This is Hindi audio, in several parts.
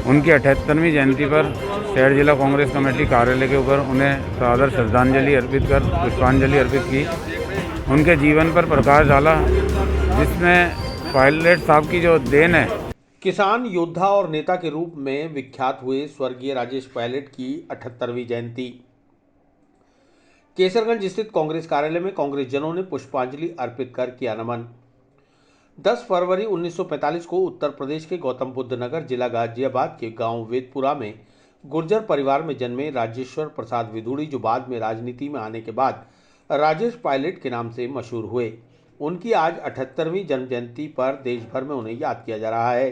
उनकी 78वीं जयंती पर शहर जिला कांग्रेस कमेटी कार्यालय के ऊपर उन्हें सादर श्रद्धांजलि अर्पित कर पुष्पांजलि अर्पित की। उनके जीवन पर प्रकाश डाला, जिसमें पायलट साहब की जो देन है। किसान योद्धा और नेता के रूप में विख्यात हुए स्वर्गीय राजेश पायलट की 78वीं जयंती। केसरगंज स्थित कांग्रेस कार्यालय में कांग्रेस जनों ने पुष्पांजलि अर्पित कर किया नमन। 10 फरवरी 1945 को उत्तर प्रदेश के गौतम बुद्ध नगर जिला गाजियाबाद के गांव वेदपुरा में गुर्जर परिवार में जन्मे राजेश्वर प्रसाद विधुड़ी, जो बाद में राजनीति में आने के बाद राजेश पायलट के नाम से मशहूर हुए, उनकी आज 78वीं जन्म जयंती पर देश भर में उन्हें याद किया जा रहा है।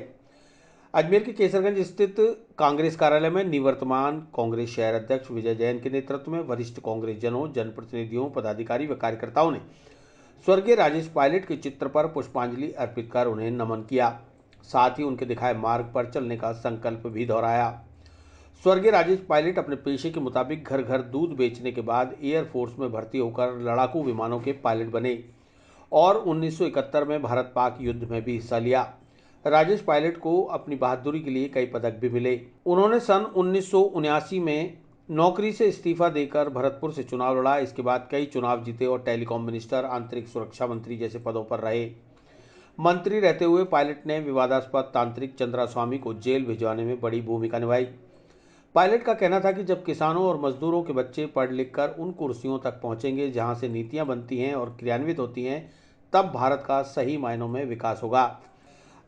अजमेर के केसरगंज स्थित कांग्रेस कार्यालय में निवर्तमान कांग्रेस शहर अध्यक्ष विजय जैन के नेतृत्व में वरिष्ठ कांग्रेस जनों, जनप्रतिनिधियों, पदाधिकारी व कार्यकर्ताओं ने स्वर्गीय राजेश पायलट के चित्र पर पुष्पांजलि अर्पित कर उन्हें नमन किया। साथ ही उनके दिखाए मार्ग पर चलने का संकल्प भी दोहराया। स्वर्गीय राजेश पायलट अपने पेशे के मुताबिक घर घर दूध बेचने के बाद एयरफोर्स में भर्ती होकर लड़ाकू विमानों के पायलट बने और 1971 में भारत पाक युद्ध में भी हिस्सा लिया। राजेश पायलट को अपनी बहादुरी के लिए कई पदक भी मिले। उन्होंने सन 1979 में नौकरी से इस्तीफा देकर भरतपुर से चुनाव लड़ा। इसके बाद कई चुनाव जीते और टेलीकॉम मिनिस्टर, आंतरिक सुरक्षा मंत्री जैसे पदों पर रहे। मंत्री रहते हुए पायलट ने विवादास्पद तांत्रिक चंद्रा स्वामी को जेल भिजवाने में बड़ी भूमिका निभाई। पायलट का कहना था कि जब किसानों और मजदूरों के बच्चे पढ़ लिख कर उन कुर्सियों तक पहुंचेंगे जहां से नीतियां बनती हैं और क्रियान्वित होती हैं, तब भारत का सही मायनों में विकास होगा।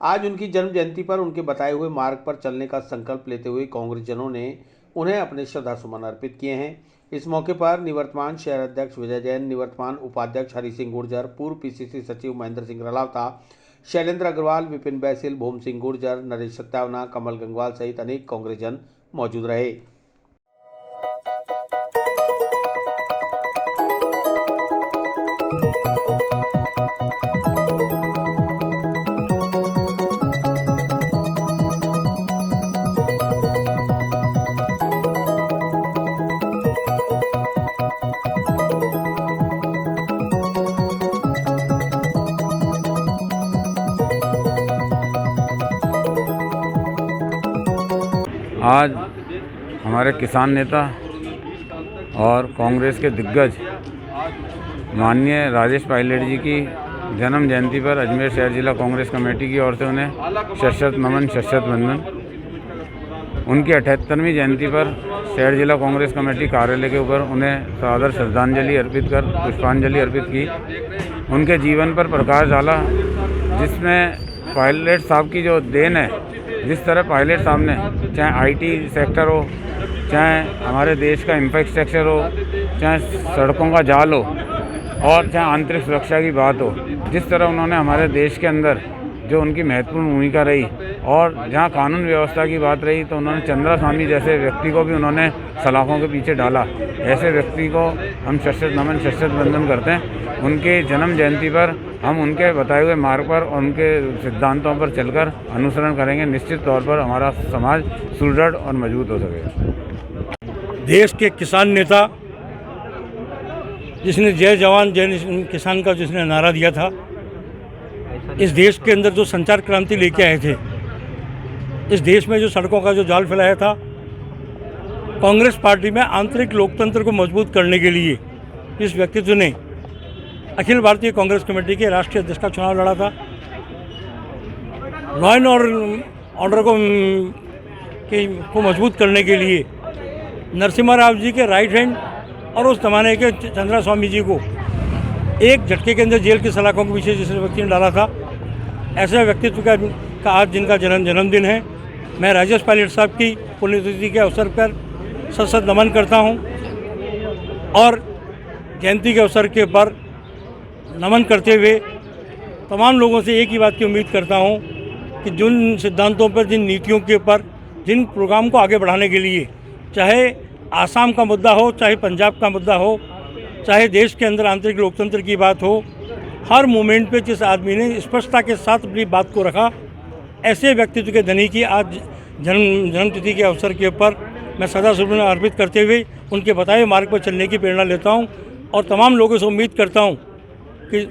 आज उनकी जन्म जयंती पर उनके बताए हुए मार्ग पर चलने का संकल्प लेते हुए कांग्रेस जनों ने उन्हें अपने श्रद्धा सुमन अर्पित किए हैं। इस मौके पर निवर्तमान शहर अध्यक्ष विजय जैन, निवर्तमान उपाध्यक्ष हरि सिंह गुर्जर, पूर्व पीसीसी सचिव महेंद्र सिंह रलावता, शैलेंद्र अग्रवाल, विपिन बैसिल, भूम सिंह गुर्जर, नरेश सत्यावना, कमल गंगवाल सहित अनेक कांग्रेस जन मौजूद रहे। आज हमारे किसान नेता और कांग्रेस के दिग्गज माननीय राजेश पायलट जी की जन्म जयंती पर अजमेर शहर जिला कांग्रेस कमेटी की ओर से उन्हें शत नमन, शत वंदन। उनकी 78वीं जयंती पर शहर जिला कांग्रेस कमेटी कार्यालय के ऊपर उन्हें सादर श्रद्धांजलि अर्पित कर पुष्पांजलि अर्पित की। उनके जीवन पर प्रकाश डाला, जिसमें पायलट साहब की जो देन है। जिस तरह पायलट साहब ने, चाहे आईटी सेक्टर हो, चाहे हमारे देश का इंफ्रास्ट्रक्चर हो, चाहे सड़कों का जाल हो और चाहे आंतरिक सुरक्षा की बात हो, जिस तरह उन्होंने हमारे देश के अंदर जो उनकी महत्वपूर्ण भूमिका रही और जहां कानून व्यवस्था की बात रही तो उन्होंने चंद्रा स्वामी जैसे व्यक्ति को भी उन्होंने सलाखों के पीछे डाला। ऐसे व्यक्ति को हम शत नमन, शत वंदन करते हैं। उनके जन्म जयंती पर हम उनके बताए हुए मार्ग पर और उनके सिद्धांतों पर चलकर अनुसरण करेंगे। निश्चित तौर पर हमारा समाज सुदृढ़ और मजबूत हो सकेगा। देश के किसान नेता जिसने जय जवान जय किसान का जिसने नारा दिया था, इस देश के अंदर जो संचार क्रांति लेके आए थे, इस देश में जो सड़कों का जो जाल फैलाया था, कांग्रेस पार्टी में आंतरिक लोकतंत्र को मजबूत करने के लिए इस व्यक्तित्व ने अखिल भारतीय कांग्रेस कमेटी के राष्ट्रीय अध्यक्ष का चुनाव लड़ा था। लॉ एंड ऑर्डर को मजबूत करने के लिए नरसिम्हा राव जी के राइट हैंड और उस जमाने के चंद्रा स्वामी जी को एक झटके के अंदर जेल की सलाखों के पीछे जिस व्यक्ति ने डाला था, ऐसे व्यक्तित्व का आज जिनका जन्मदिन है, मैं राजेश पायलट साहब की पुण्यतिथि के अवसर पर सत नमन करता हूं और जयंती के अवसर के पर नमन करते हुए तमाम लोगों से एक ही बात की उम्मीद करता हूं कि जिन सिद्धांतों पर, जिन नीतियों के ऊपर, जिन प्रोग्राम को आगे बढ़ाने के लिए, चाहे आसाम का मुद्दा हो, चाहे पंजाब का मुद्दा हो, चाहे देश के अंदर आंतरिक लोकतंत्र की बात हो, हर मोमेंट पे जिस आदमी ने स्पष्टता के साथ अपनी बात को रखा, ऐसे व्यक्तित्व के धनी की आज जन्मतिथि के अवसर के ऊपर मैं सदा सुमन अर्पित करते हुए उनके बताए मार्ग पर चलने की प्रेरणा लेता हूं और तमाम लोगों से उम्मीद करता हूं कि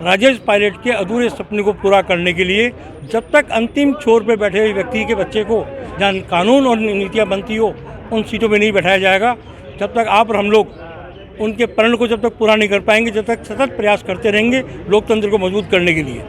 राजेश पायलट के अधूरे सपने को पूरा करने के लिए जब तक अंतिम छोर पे बैठे हुए व्यक्ति के बच्चे को जहाँ कानून और नीतियाँ बनती हो उन सीटों पे नहीं बैठाया जाएगा, जब तक आप और हम लोग उनके प्रण को जब तक पूरा नहीं कर पाएंगे, जब तक सतत प्रयास करते रहेंगे लोकतंत्र को मजबूत करने के लिए।